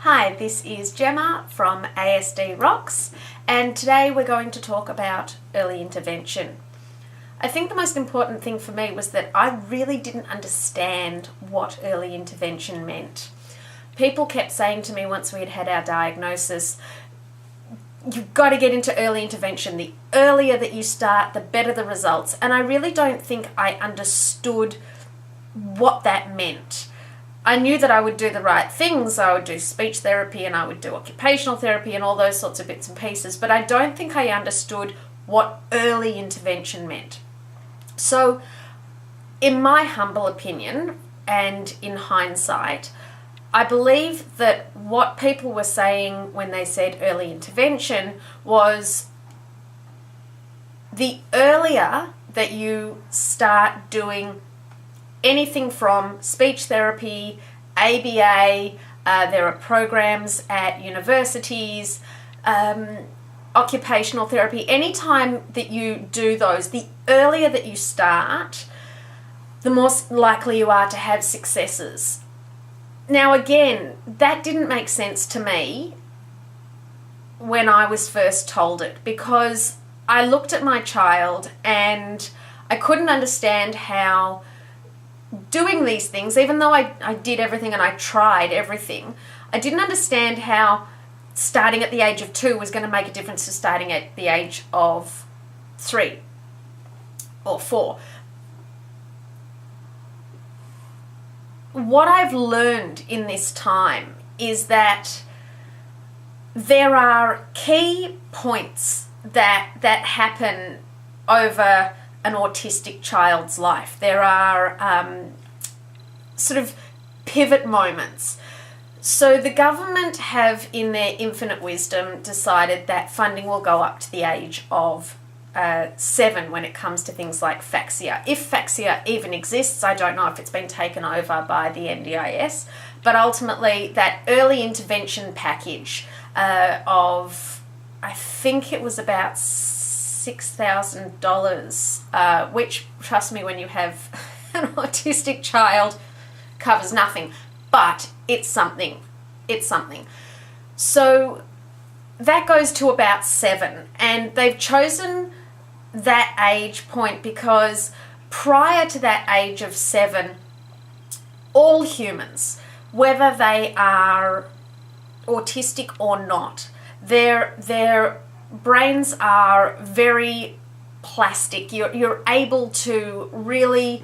Hi, this is Gemma from ASD Rocks, and today we're going to talk about early intervention. I think the most important thing for me was that I really didn't understand what early intervention meant. People kept saying to me once we had our diagnosis, you've got to get into early intervention. The earlier that you start, the better the results. And I really don't think I understood what that meant. I knew that I would do the right things. I would do speech therapy and I would do occupational therapy and all those sorts of bits and pieces, but I don't think I understood what early intervention meant. So, in my humble opinion, and in hindsight, I believe that what people were saying when they said early intervention was the earlier that you start doing anything from speech therapy, ABA, there are programs at universities, occupational therapy. Anytime that you do those, the earlier that you start, the more likely you are to have successes. Now again, that didn't make sense to me when I was first told it, because I looked at my child and I couldn't understand how doing these things, even though I did everything and I tried everything, I didn't understand how starting at the age of 2 was going to make a difference to starting at the age of 3 or 4. What I've learned in this time is that there are key points that happen over an autistic child's life. There are sort of pivot moments. So the government have, in their infinite wisdom, decided that funding will go up to the age of 7 when it comes to things like FAXIA. If FAXIA even exists, I don't know if it's been taken over by the NDIS, but ultimately that early intervention package of, I think it was about $6,000, which, trust me, when you have an autistic child, covers nothing, but it's something. It's something. So that goes to about 7, and they've chosen that age point because prior to that age of 7, all humans, whether they are autistic or not, their brains are very plastic. You're able to really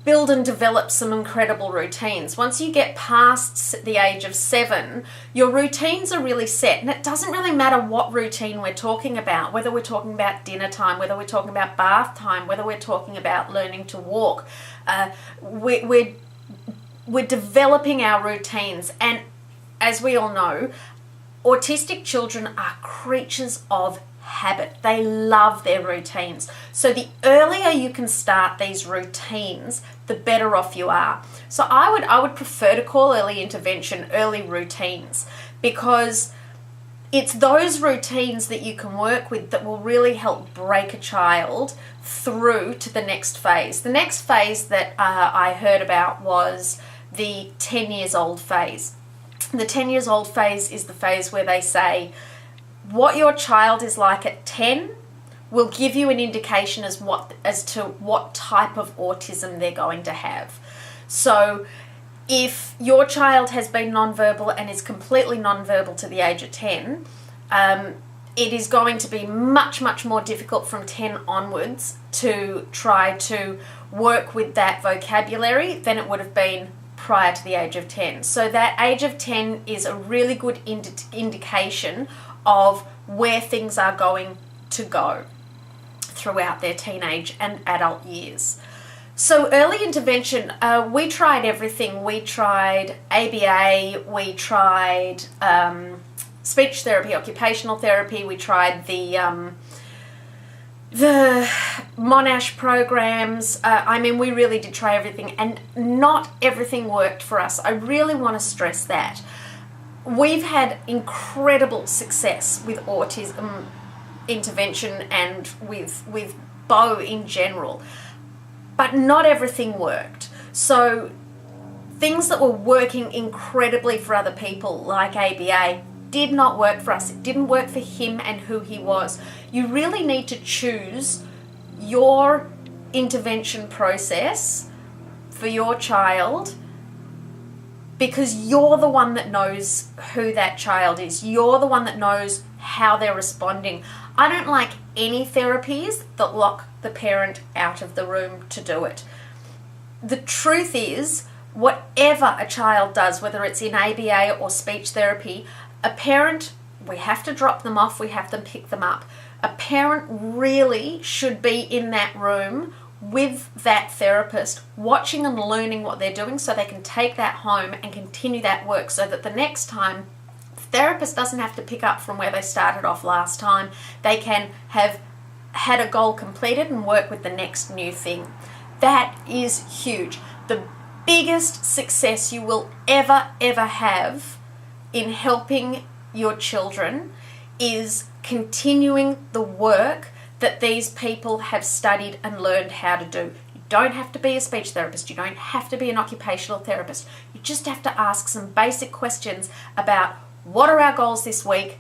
build and develop some incredible routines. Once you get past the age of 7, your routines are really set, and it doesn't really matter what routine we're talking about, whether we're talking about dinner time, whether we're talking about bath time, whether we're talking about learning to walk. We're developing our routines, and as we all know, autistic children are creatures of habit. They love their routines. So the earlier you can start these routines, the better off you are. So I would prefer to call early intervention early routines, because it's those routines that you can work with that will really help break a child through to the next phase. The next phase that I heard about was the 10 years old phase. The 10 years old phase is the phase where they say what your child is like at 10 will give you an indication as to what type of autism they're going to have. So if your child has been nonverbal and is completely nonverbal to the age of 10, it is going to be much, much more difficult from 10 onwards to try to work with that vocabulary than it would have been prior to the age of 10. So that age of 10 is a really good indication of where things are going to go throughout their teenage and adult years. So early intervention, we tried everything. We tried ABA, we tried speech therapy, occupational therapy, we tried the Monash programs. We really did try everything, and not everything worked for us. I really want to stress that. We've had incredible success with autism intervention and with Beau in general, but not everything worked. So things that were working incredibly for other people, like ABA, did not work for us. It didn't work for him and who he was. You really need to choose your intervention process for your child, because you're the one that knows who that child is. You're the one that knows how they're responding. I don't like any therapies that lock the parent out of the room to do it. The truth is, whatever a child does, whether it's in ABA or speech therapy, a parent, we have to drop them off, we have to pick them up. A parent really should be in that room with that therapist, watching and learning what they're doing, so they can take that home and continue that work, so that the next time the therapist doesn't have to pick up from where they started off last time. They can have had a goal completed and work with the next new thing. That is huge. The biggest success you will ever have in helping your children is continuing the work that these people have studied and learned how to do. You don't have to be a speech therapist. You don't have to be an occupational therapist. You just have to ask some basic questions about, what are our goals this week?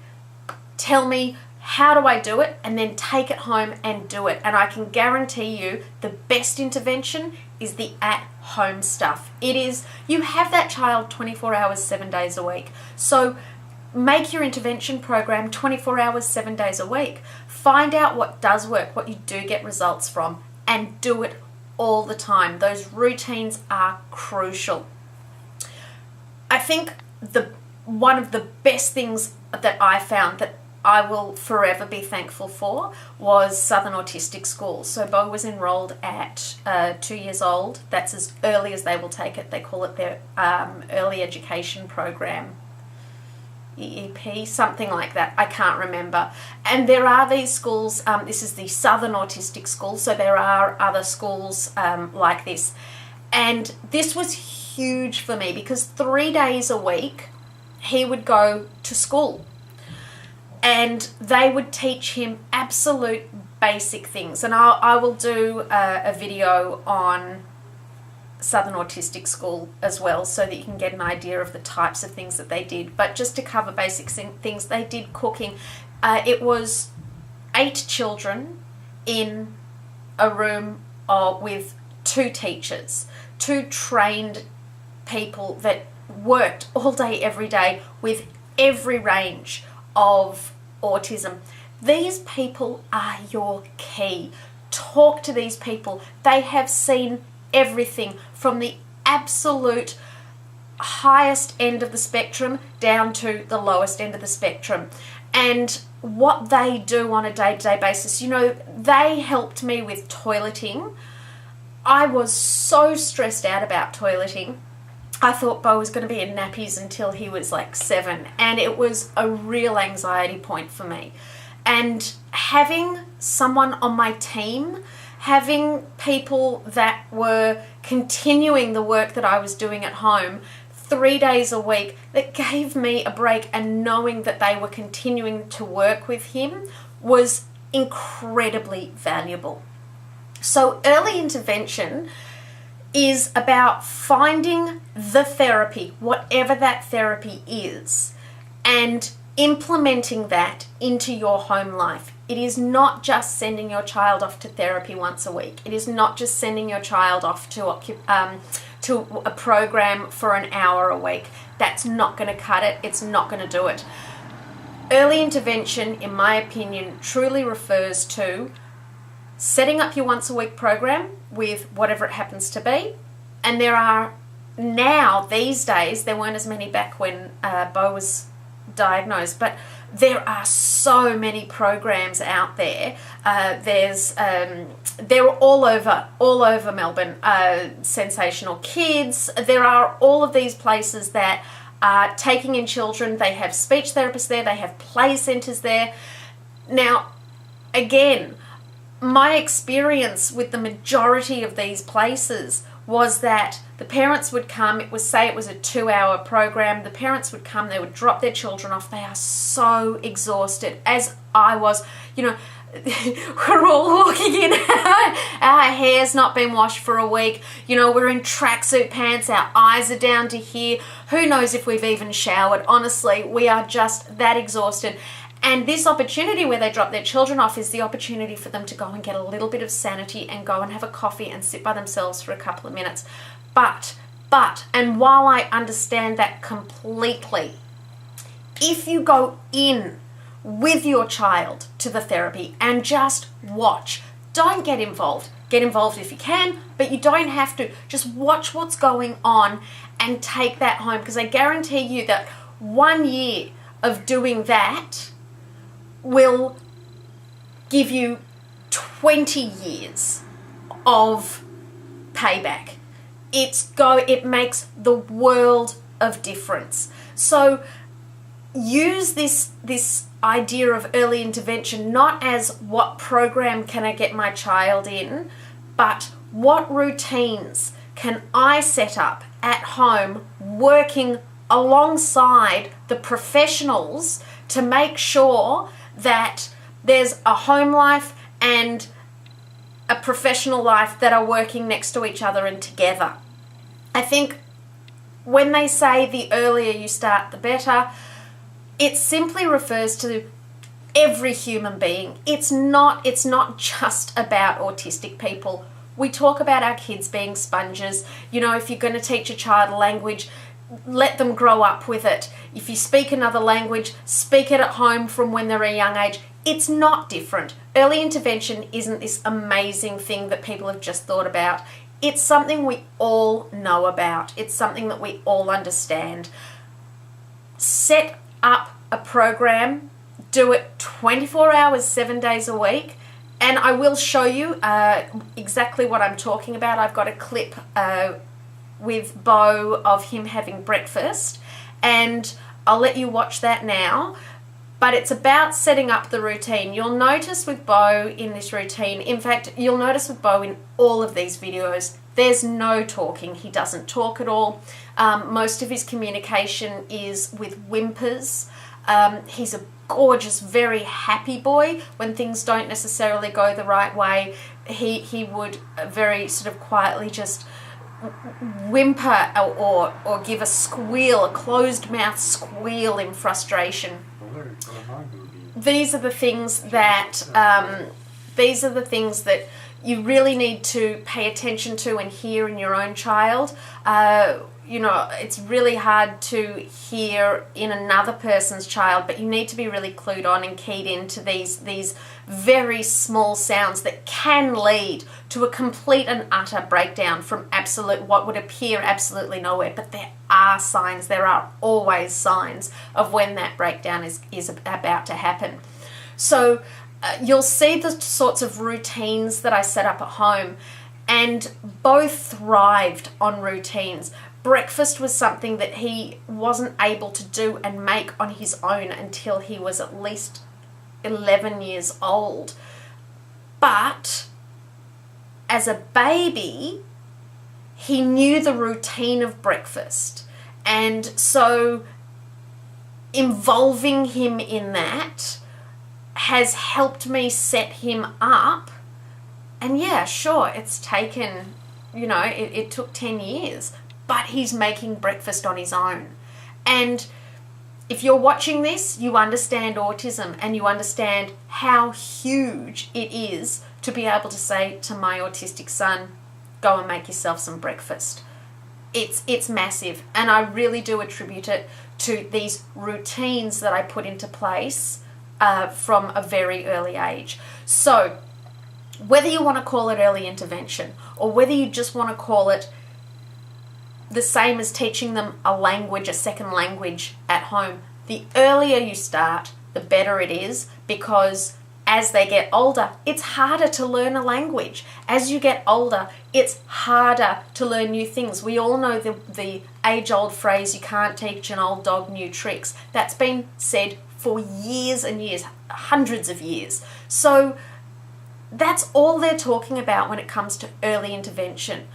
Tell me, how do I do it? And then take it home and do it. And I can guarantee you the best intervention is the at-home stuff. It is, you have that child 24 hours, 7 days a week. So make your intervention program 24 hours, 7 days a week. Find out what does work, what you do get results from, and do it all the time. Those routines are crucial. I think one of the best things that I found that I will forever be thankful for was Southern Autistic School. So Bo was enrolled at 2 years old. That's as early as they will take it. They call it their early education program. EEP, something like that. I can't remember. And there are these schools, this is the Southern Autistic School, so there are other schools like this. And this was huge for me, because 3 days a week he would go to school and they would teach him absolute basic things. And I will do a video on Southern Autistic School as well, so that you can get an idea of the types of things that they did. But just to cover basic things, they did cooking. It was 8 children in a room with 2 teachers, 2 trained people that worked all day, every day with every range of autism. These people are your key. Talk to these people. They have seen everything from the absolute highest end of the spectrum down to the lowest end of the spectrum. And what they do on a day-to-day basis, you know, they helped me with toileting. I was so stressed out about toileting. I thought Bo was going to be in nappies until he was like 7, and it was a real anxiety point for me. And having someone on my team, having people that were continuing the work that I was doing at home 3 days a week, that gave me a break, and knowing that they were continuing to work with him was incredibly valuable. So early intervention is about finding the therapy, whatever that therapy is, and implementing that into your home life. It is not just sending your child off to therapy once a week. It is not just sending your child off to a program for an hour a week. That's not going to cut it. It's not going to do it. Early intervention, in my opinion, truly refers to setting up your once a week program with whatever it happens to be. And there are now, these days, there weren't as many back when Bo was diagnosed, but there are so many programs out there. They're all over Melbourne. Sensational Kids. There are all of these places that are taking in children. They have speech therapists there. They have play centres there. Now, again, my experience with the majority of these places was that the parents would come, it was a 2-hour program, the parents would come, they would drop their children off, they are so exhausted, as I was. You know, we're all walking in, our hair's not been washed for a week, we're in tracksuit pants, our eyes are down to here, who knows if we've even showered. Honestly, we are just that exhausted. And this opportunity where they drop their children off is the opportunity for them to go and get a little bit of sanity and go and have a coffee and sit by themselves for a couple of minutes. But, and while I understand that completely, if you go in with your child to the therapy and just watch, don't get involved. Get involved if you can, but you don't have to. Just watch what's going on and take that home, because I guarantee you that 1 year of doing that will give you 20 years of payback. It makes the world of difference. So use this idea of early intervention not as what program can I get my child in, but what routines can I set up at home working alongside the professionals to make sure that there's a home life and a professional life that are working next to each other and together. I think when they say the earlier you start, the better, it simply refers to every human being. It's not just about autistic people. We talk about our kids being sponges. If you're going to teach a child a language, let them grow up with it. If you speak another language, speak it at home from when they're a young age. It's not different. Early intervention isn't this amazing thing that people have just thought about. It's something we all know about. It's something that we all understand. Set up a program, do it 24 hours, 7 days a week, and I will show you exactly what I'm talking about. I've got a clip with Bo of him having breakfast, and I'll let you watch that now. But it's about setting up the routine. You'll notice with Bo in this routine, in fact, you'll notice with Bo in all of these videos, there's no talking. He doesn't talk at all. Most of his communication is with whimpers. He's a gorgeous, very happy boy. When things don't necessarily go the right way, he would very sort of quietly just whimper or give a squeal, a closed mouth squeal in frustration. These are the things that you really need to pay attention to and hear in your own child. It's really hard to hear in another person's child, but you need to be really clued on and keyed into these very small sounds that can lead to a complete and utter breakdown from what would appear absolutely nowhere. But there are signs, there are always signs of when that breakdown is about to happen. So you'll see the sorts of routines that I set up at home, and both thrived on routines. Breakfast was something that he wasn't able to do and make on his own until he was at least 11 years old. But as a baby, he knew the routine of breakfast. And so involving him in that has helped me set him up. And yeah, sure, it's taken, it took 10 years, but he's making breakfast on his own. And if you're watching this, you understand autism and you understand how huge it is to be able to say to my autistic son, go and make yourself some breakfast. It's massive, and I really do attribute it to these routines that I put into place from a very early age. So whether you want to call it early intervention or whether you just want to call it the same as teaching them a second language at home, the earlier you start, the better it is, because as they get older, it's harder to learn a language. As you get older, it's harder to learn new things. We all know the age-old phrase, you can't teach an old dog new tricks. That's been said for years and years, hundreds of years. So that's all they're talking about when it comes to early intervention.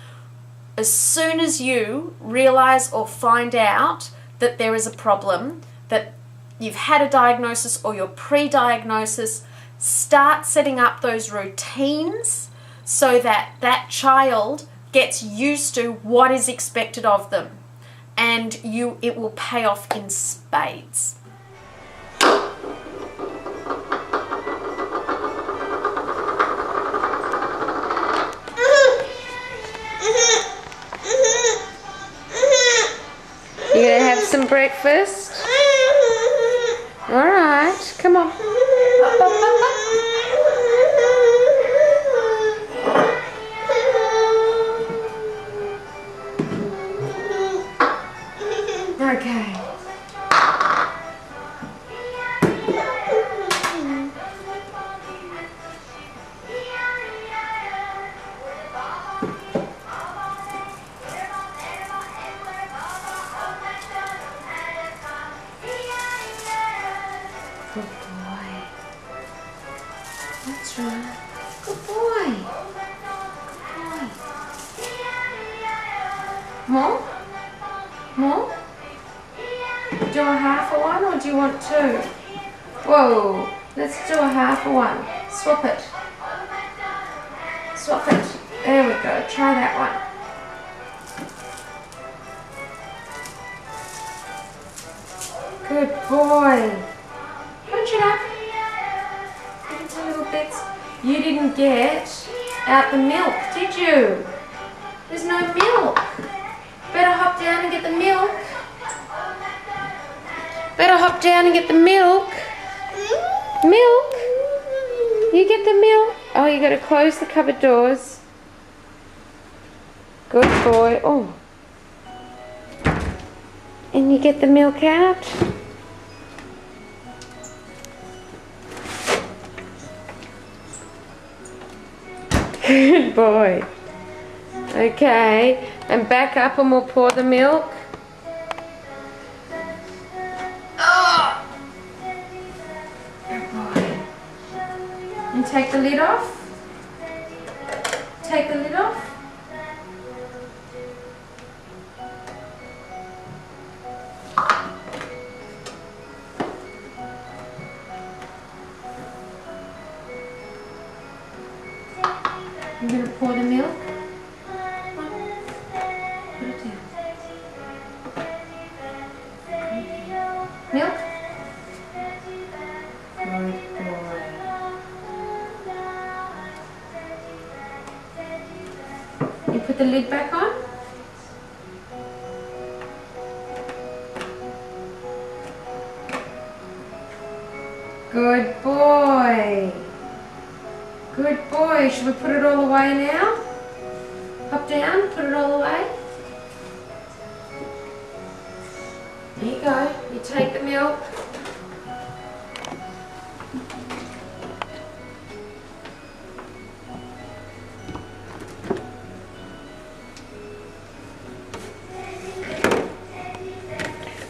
As soon as you realize or find out that there is a problem, that you've had a diagnosis or you're pre-diagnosis, start setting up those routines so that that child gets used to what is expected of them, and it will pay off in spades. You gonna have some breakfast? All right, come on. Up, up, up, up. Okay. Good boy. That's right. Good boy. Good boy. More? More? Do a half of one, or do you want two? Whoa. Let's do a half of one. Swap it. Swap it. There we go. Try that one. Good boy. Punch it up. Look at the little bits. You didn't get out the milk, did you? There's no milk. Better hop down and get the milk. Better hop down and get the milk. Milk? You get the milk? Oh, you got to close the cupboard doors. Good boy. Oh. And you get the milk out. Good boy. Okay, and back up and we'll pour the milk. Oh. Good boy. And take the lid off. Take the lid off. I'm going to pour the milk. Put it down. Milk. Good boy. You put the lid back on. Good boy. Good boy. Should we put it all away now? Hop down, put it all away. There you go. You take the milk.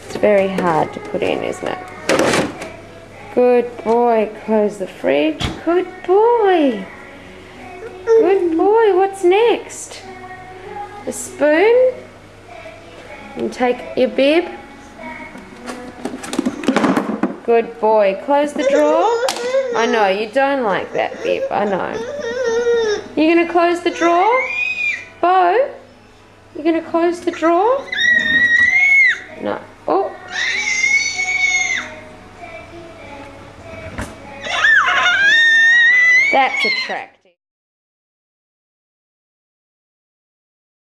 It's very hard to put in, isn't it? Good boy. Close the fridge. Good boy. Good boy. What's next? A spoon. And take your bib. Good boy. Close the drawer. I know, you don't like that bib. I know. You're going to close the drawer? Bo? You're going to close the drawer? No. Oh. That's a track.